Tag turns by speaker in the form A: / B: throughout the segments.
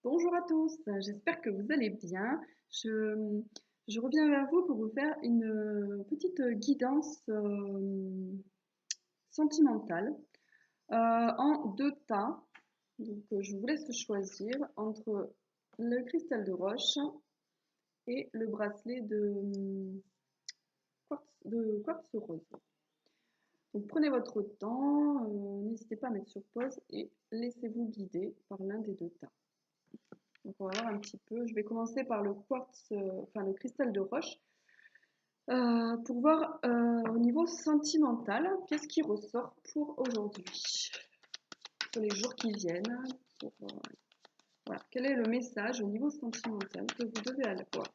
A: Bonjour à tous, j'espère que vous allez bien. Je reviens vers vous pour vous faire une petite guidance sentimentale en deux tas. Donc, je vous laisse choisir entre le cristal de roche et le bracelet de quartz rose. Donc, prenez votre temps, n'hésitez pas à mettre sur pause et laissez-vous guider par l'un des deux tas. Donc on va voir un petit peu. Je vais commencer par le quartz, enfin le cristal de roche, pour voir au niveau sentimental, qu'est-ce qui ressort pour aujourd'hui, pour les jours qui viennent. Voilà. Quel est le message au niveau sentimental que vous devez avoir?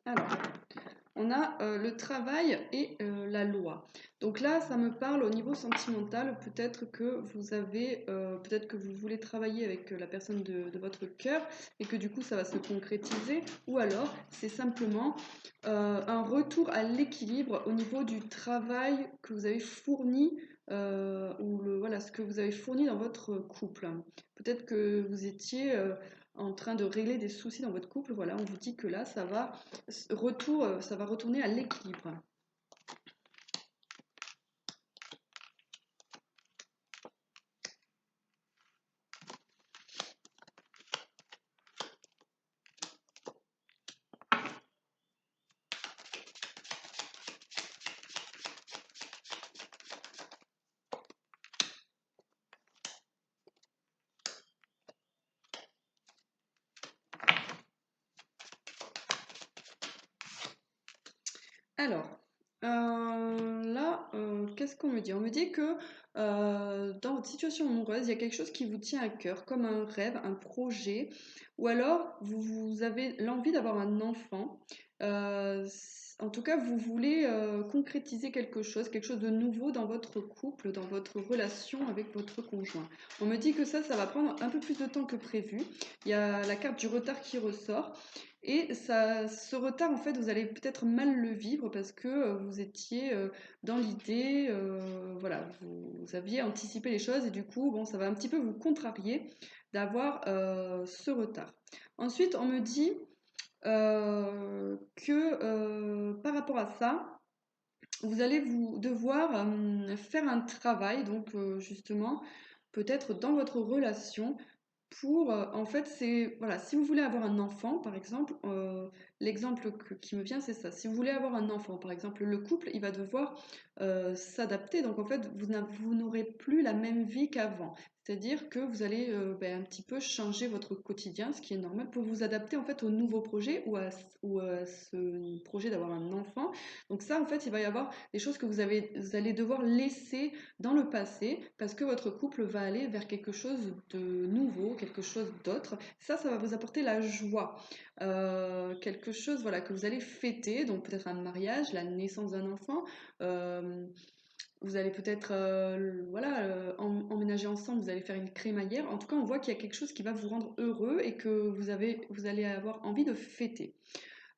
A: Alors, on a le travail et la loi. Donc là, ça me parle au niveau sentimental. Peut-être que peut-être que vous voulez travailler avec la personne de votre cœur et que du coup, ça va se concrétiser. Ou alors, c'est simplement un retour à l'équilibre au niveau du travail que vous avez fourni voilà, ce que vous avez fourni dans votre couple. Peut-être que vous étiez en train de régler des soucis dans votre couple. Voilà, on vous dit que là, ça va retourner à l'équilibre. Alors, là, qu'est-ce qu'on me dit? On me dit que dans votre situation amoureuse, il y a quelque chose qui vous tient à cœur, comme un rêve, un projet, ou alors vous avez l'envie d'avoir un enfant. En tout cas, vous voulez concrétiser quelque chose de nouveau dans votre couple, dans votre relation avec votre conjoint. On me dit que ça va prendre un peu plus de temps que prévu. Il y a la carte du retard qui ressort. Et ce retard, en fait, vous allez peut-être mal le vivre parce que vous étiez dans l'idée, voilà, vous aviez anticipé les choses et du coup, bon, ça va un petit peu vous contrarier d'avoir ce retard. Ensuite, on me dit que par rapport à ça, vous allez vous devoir faire un travail, donc justement, peut-être dans votre relation pour, en fait, c'est, voilà, si vous voulez avoir un enfant, par exemple, l'exemple qui me vient, c'est ça. Si vous voulez avoir un enfant, par exemple, le couple, il va devoir s'adapter. Donc, en fait, vous n'aurez plus la même vie qu'avant. C'est-à-dire que vous allez un petit peu changer votre quotidien, ce qui est normal, pour vous adapter en fait au nouveau projet ou à ce projet d'avoir un enfant. Donc ça, en fait, il va y avoir des choses que vous allez devoir laisser dans le passé parce que votre couple va aller vers quelque chose de nouveau, quelque chose d'autre. Ça va vous apporter la joie. Quelque chose voilà, que vous allez fêter, donc peut-être un mariage, la naissance d'un enfant. Euh, Vous allez peut-être voilà, emménager ensemble, vous allez faire une crémaillère. En tout cas, on voit qu'il y a quelque chose qui va vous rendre heureux et que vous allez avoir envie de fêter.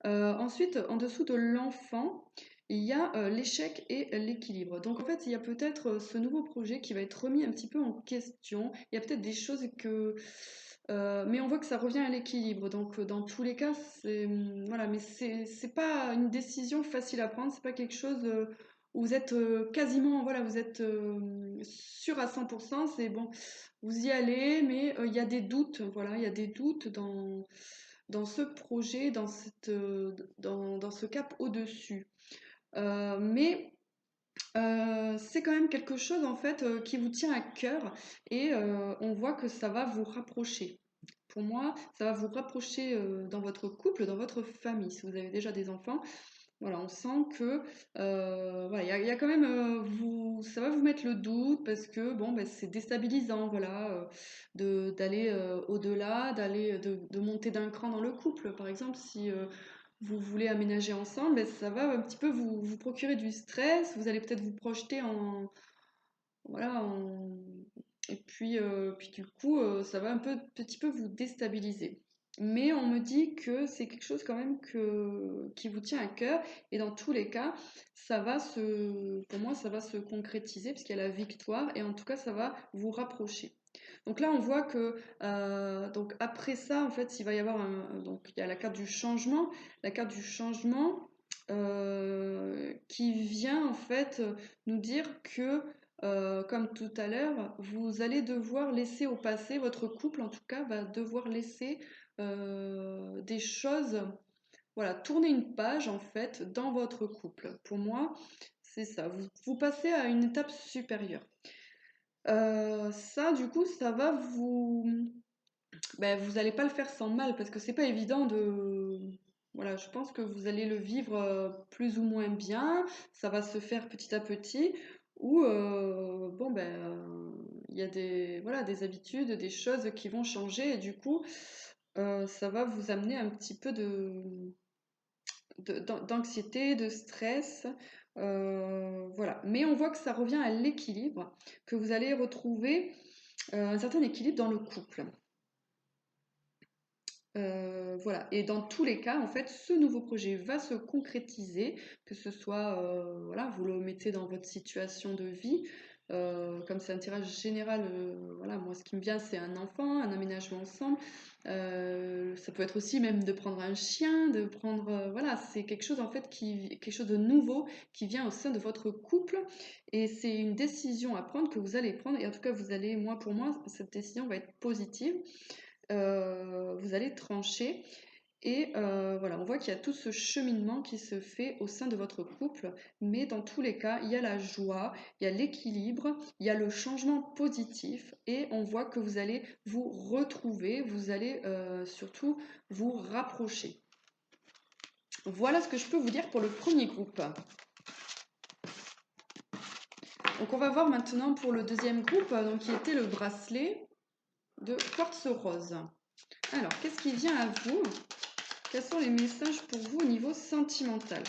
A: Ensuite, en dessous de l'enfant, il y a l'échec et l'équilibre. Donc en fait, il y a peut-être ce nouveau projet qui va être remis un petit peu en question. Il y a peut-être des choses que... mais on voit que ça revient à l'équilibre. Donc dans tous les cas, voilà, mais c'est pas une décision facile à prendre. C'est pas quelque chose où vous êtes quasiment, voilà, vous êtes sûr à 100%. C'est bon, vous y allez, mais il y a des doutes. Voilà, il y a des doutes dans ce projet, dans ce cap au-dessus. Mais c'est quand même quelque chose en fait qui vous tient à cœur et on voit que ça va vous rapprocher. Pour moi, ça va vous rapprocher dans votre couple, dans votre famille. Si vous avez déjà des enfants, voilà, on sent que voilà, il y a quand même ça va vous mettre le doute parce que bon, ben, c'est déstabilisant, voilà, d'aller au-delà, de monter d'un cran dans le couple. Par exemple, si vous voulez aménager ensemble, ben, ça va un petit peu vous procurer du stress. Vous allez peut-être vous projeter voilà, puis du coup, ça va un petit peu vous déstabiliser. Mais on me dit que c'est quelque chose quand même qui vous tient à cœur. Et dans tous les cas, pour moi, ça va se concrétiser puisqu'il y a la victoire. Et en tout cas, ça va vous rapprocher. Donc là, on voit que donc après ça, en fait, il va y avoir donc il y a la carte du changement. La carte du changement qui vient en fait nous dire que comme tout à l'heure, vous allez devoir laisser au passé, votre couple en tout cas va devoir laisser des choses, voilà, tourner une page en fait dans votre couple. Pour moi, c'est ça, vous passez à une étape supérieure. Ça, du coup, ça va ben, vous n'allez pas le faire sans mal parce que c'est pas évident de. Voilà, je pense que vous allez le vivre plus ou moins bien. Ça va se faire petit à petit. Ou bon ben il y a voilà, des habitudes, des choses qui vont changer et du coup ça va vous amener un petit peu d'anxiété, de stress. Voilà. Mais on voit que ça revient à l'équilibre, que vous allez retrouver un certain équilibre dans le couple. Voilà. Et dans tous les cas, en fait, ce nouveau projet va se concrétiser, que ce soit, voilà, vous le mettez dans votre situation de vie. Comme c'est un tirage général, voilà, moi ce qui me vient c'est un enfant, un aménagement ensemble. Ça peut être aussi même de prendre un chien, de prendre, voilà, c'est quelque chose en fait quelque chose de nouveau qui vient au sein de votre couple. Et c'est une décision à prendre que vous allez prendre. Et en tout cas, moi pour moi, cette décision va être positive. Vous allez trancher. Et voilà, on voit qu'il y a tout ce cheminement qui se fait au sein de votre couple, mais dans tous les cas, il y a la joie, il y a l'équilibre, il y a le changement positif, et on voit que vous allez vous retrouver, vous allez surtout vous rapprocher. Voilà ce que je peux vous dire pour le premier groupe. Donc on va voir maintenant pour le deuxième groupe, donc, qui était le bracelet de quartz rose. Alors, qu'est-ce qui vient à vous? Quels sont les messages pour vous au niveau sentimental?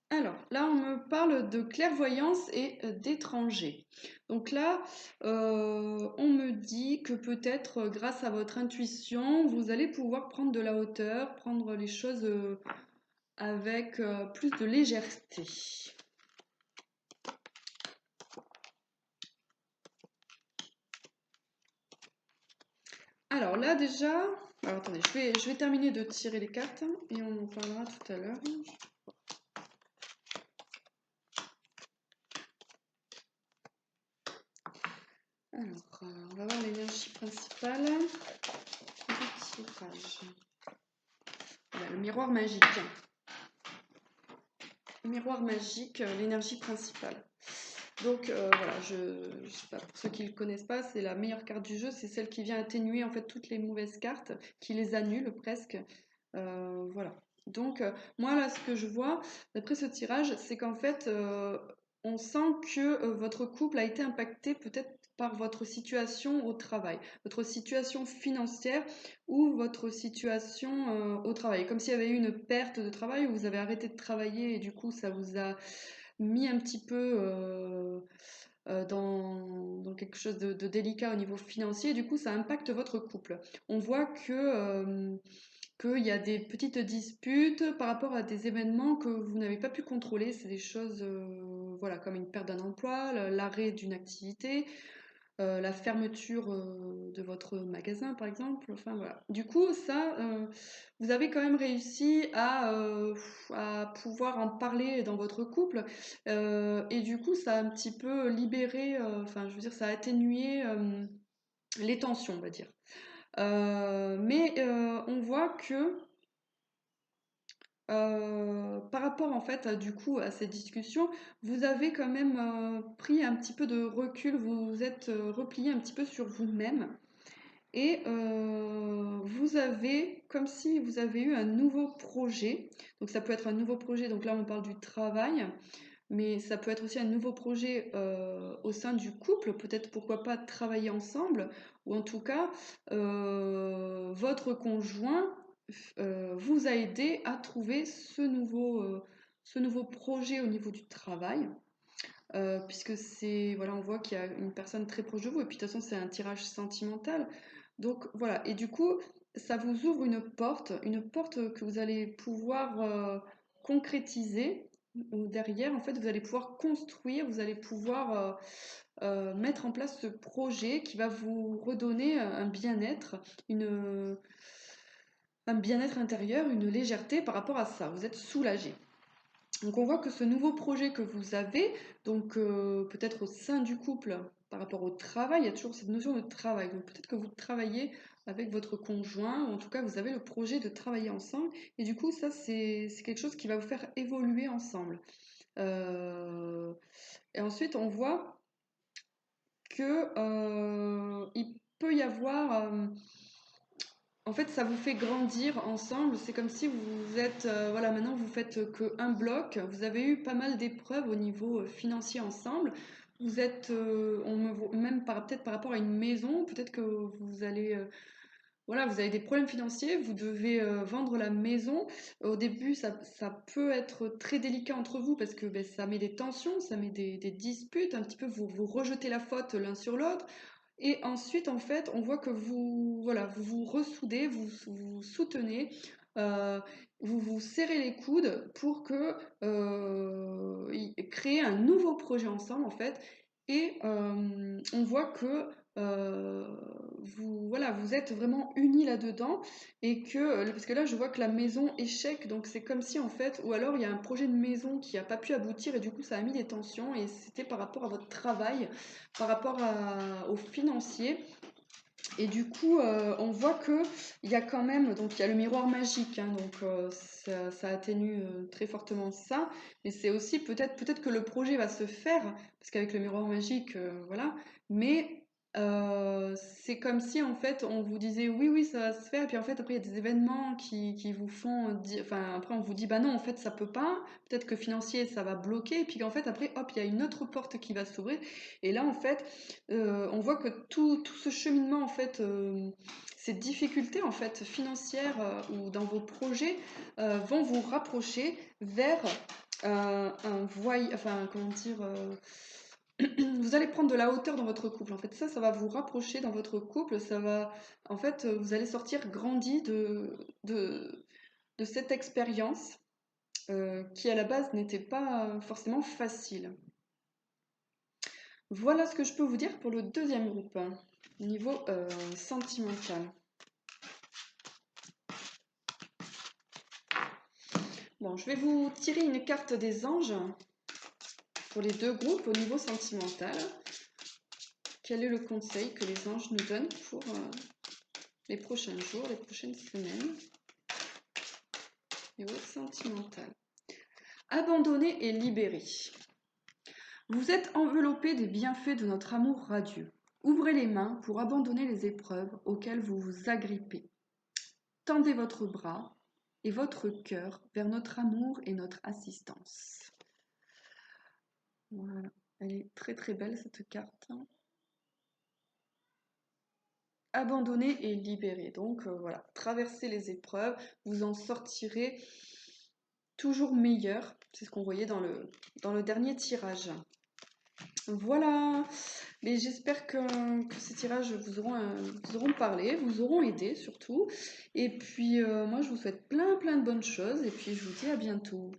A: Alors, là, on me parle de clairvoyance et d'étranger. Donc là, on me dit que peut-être grâce à votre intuition, vous allez pouvoir prendre de la hauteur, prendre les choses avec plus de légèreté. Alors là déjà, alors attendez, je vais terminer de tirer les cartes et on en parlera tout à l'heure. Alors, on va voir l'énergie principale du tirage. Voilà, le miroir magique. Le miroir magique, l'énergie principale. Donc voilà, je sais pas, pour ceux qui ne le connaissent pas, c'est la meilleure carte du jeu, c'est celle qui vient atténuer en fait toutes les mauvaises cartes, qui les annule presque. Voilà. Donc moi là, ce que je vois, d'après ce tirage, c'est qu'en fait, on sent que votre couple a été impacté peut-être par votre situation au travail, votre situation financière ou votre situation au travail. Comme s'il y avait eu une perte de travail, où vous avez arrêté de travailler et du coup ça vous a mis un petit peu dans quelque chose de délicat au niveau financier. Du coup, ça impacte votre couple. On voit qu'il y a des petites disputes par rapport à des événements que vous n'avez pas pu contrôler. C'est des choses voilà, comme une perte d'un emploi, l'arrêt d'une activité, la fermeture de votre magasin, par exemple. Enfin, voilà. Du coup, ça, vous avez quand même réussi à pouvoir en parler dans votre couple. Et du coup, ça a un petit peu libéré, enfin, je veux dire, ça a atténué les tensions, on va dire. Mais on voit que par rapport en fait du coup à cette discussion, vous avez quand même pris un petit peu de recul, vous vous êtes replié un petit peu sur vous-même et vous avez comme si vous avez eu un nouveau projet. Donc ça peut être un nouveau projet, donc là on parle du travail. mais ça peut être aussi un nouveau projet au sein du couple, peut-être pourquoi pas travailler ensemble, ou en tout cas, votre conjoint vous a aidé à trouver ce nouveau projet au niveau du travail. Puisque c'est, voilà, on voit qu'il y a une personne très proche de vous, et puis de toute façon, c'est un tirage sentimental. Donc voilà, et du coup, ça vous ouvre une porte que vous allez pouvoir concrétiser, où derrière, en fait, vous allez pouvoir construire, vous allez pouvoir mettre en place ce projet qui va vous redonner un bien-être intérieur, une légèreté par rapport à ça. Vous êtes soulagé. Donc on voit que ce nouveau projet que vous avez, donc peut-être au sein du couple par rapport au travail, il y a toujours cette notion de travail. Donc peut-être que vous travaillez avec votre conjoint, ou en tout cas vous avez le projet de travailler ensemble, et du coup ça c'est quelque chose qui va vous faire évoluer ensemble. Euh, et ensuite on voit que il peut y avoir en fait, ça vous fait grandir ensemble. C'est comme si vous êtes, voilà, maintenant vous faites qu'un bloc. Vous avez eu pas mal d'épreuves au niveau financier ensemble. Vous êtes, même peut-être par rapport à une maison, peut-être que vous allez, voilà, vous avez des problèmes financiers, vous devez vendre la maison. Au début, ça peut être très délicat entre vous parce que ben, ça met des tensions, ça met des disputes, un petit peu vous rejetez la faute l'un sur l'autre. Et ensuite, en fait, on voit que vous, voilà, vous vous ressoudez, vous soutenez, euh, vous vous serrez les coudes pour que créer un nouveau projet ensemble, en fait. Et on voit que euh, vous, voilà, vous êtes vraiment unis là-dedans et que, parce que là, je vois que la maison échec, donc c'est comme si en fait, ou alors il y a un projet de maison qui n'a pas pu aboutir et du coup, ça a mis des tensions et c'était par rapport à votre travail par rapport aux financiers. Et du coup, on voit que il y a quand même, donc il y a le miroir magique, hein, donc ça atténue très fortement ça. Mais c'est aussi peut-être que le projet va se faire, parce qu'avec le miroir magique, voilà. Mais c'est comme si en fait on vous disait oui oui ça va se faire, et puis en fait après il y a des événements qui vous font, enfin après on vous dit bah non en fait ça peut pas. Peut-être que financier ça va bloquer, et puis qu'en fait après hop il y a une autre porte qui va s'ouvrir. Et là en fait on voit que tout ce cheminement, en fait, ces difficultés en fait, financières ou dans vos projets vont vous rapprocher vers un voyage, enfin, comment dire, vous allez prendre de la hauteur dans votre couple. En fait, ça va vous rapprocher dans votre couple. Ça va, en fait, vous allez sortir grandi de cette expérience qui, à la base, n'était pas forcément facile. Voilà ce que je peux vous dire pour le deuxième groupe, niveau sentimental. Bon, je vais vous tirer une carte des anges pour les deux groupes au niveau sentimental. Quel est le conseil que les anges nous donnent pour les prochains jours, les prochaines semaines, niveau sentimental? Abandonné et libéré. Vous êtes enveloppé des bienfaits de notre amour radieux. Ouvrez les mains pour abandonner les épreuves auxquelles vous vous agrippez. Tendez votre bras et votre cœur vers notre amour et notre assistance. Voilà, elle est très très belle cette carte. Abandonner et libérer. Donc voilà, traversez les épreuves, vous en sortirez toujours meilleur. C'est ce qu'on voyait dans le dernier tirage. Voilà, mais j'espère que ces tirages vous auront parlé, vous auront aidé surtout. Et puis moi je vous souhaite plein plein de bonnes choses et puis je vous dis à bientôt.